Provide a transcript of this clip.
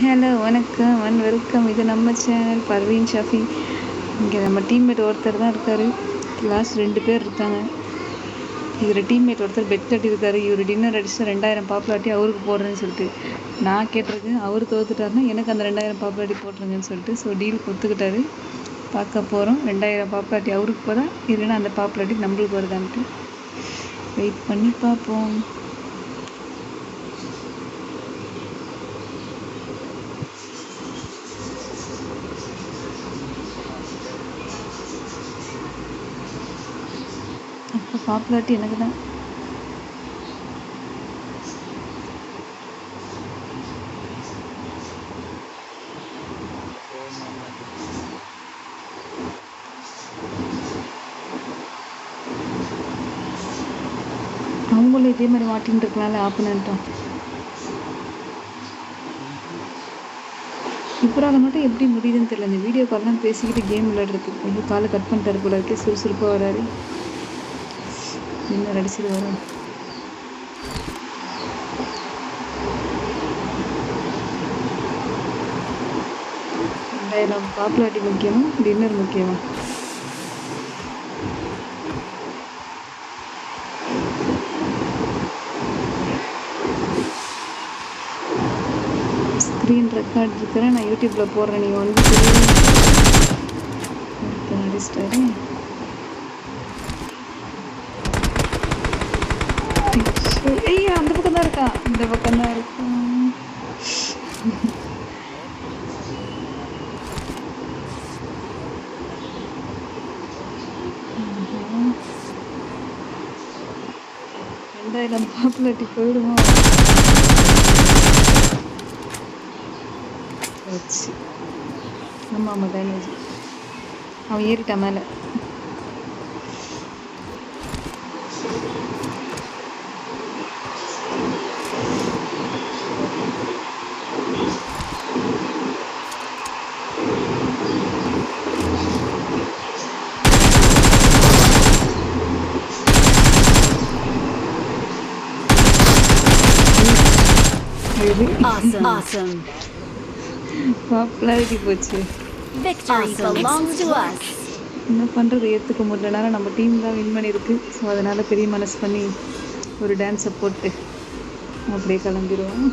Hello வணக்கம் and welcome. இது நம்ம சேனல் பர்வீன் ஷஃபி. இங்கே நம்ம டீம்மேட் ஒருத்தர் தான் இருக்கார். லாஸ்ட் 2 பேர் இருக்காங்க. இதில் டீம்மேட் ஒருத்தர் பெட் கட்டியிருக்காரு. இவர் டின்னர் அடிச்சு 2000 பாப்புலாட்டி அவருக்கு போடுறேன்னு சொல்லிட்டு நான் கேட்டிருக்கேன். அவர் தோத்துட்டாருன்னா எனக்கு அந்த 2000 பாப்புலாட்டி போட்டுருங்கன்னு சொல்லிட்டு டீல் ஒத்துக்கிட்டாரு. பார்க்க போகிறோம் 2000 பாப்புலாட்டி அவருக்கு போதா இல்லைன்னா அந்த பாப்புலாட்டி நம்மளுக்கு வருதான்ட்டு வெயிட் பண்ணி பார்ப்போம். அப்போ பாப்புலாரிட்டி எனக்கு தான். அவங்களும் இதே மாதிரி மாட்டின்னு இருக்கனால ஆப்பனன்ட்டோம். இவரால் மட்டும் எப்படி முடியுதுன்னு தெரியல. இந்த வீடியோ கால்லாம் பேசிக்கிட்டு கேம் விளையாடுறதுக்கு கொஞ்சம் காலை கட் பண்ணிட்டாரு போல இருக்கே. சுறுசுறுப்பாக வராரு. இன்னும் அடிச்சுட்டு வரோம். பாப்புலாரிட்டி முக்கியமா டின்னர் முக்கியமா? ஸ்க்ரீன் ரெக்கார்ட் இருக்கிறேன், நான் யூடியூப்பில் போடுறேன். நீங்கள் வந்து அடிச்சிட்டாரு. ஐயா அந்த பக்கம் தான் இருக்கா, இந்த பக்கம் தான் இருக்கும். பாப்புலாரிட்டி போயிடுமா? வச்சு ஆமாம் ஆமாம் டேமேஜ். அவன் ஏறிட்டான் மேலே. Awesome. பாப்புலாரிட்டி போச்சு. Victory belongs to us. என்ன பண்ணுறது, ஏற்றுக்க முடியலனால நம்ம டீம் தான் வின் பண்ணியிருக்கு. ஸோ அதனால் பெரிய மனசு பண்ணி ஒரு டான்ஸை போட்டு அப்படியே கிளம்பிடுவோம்.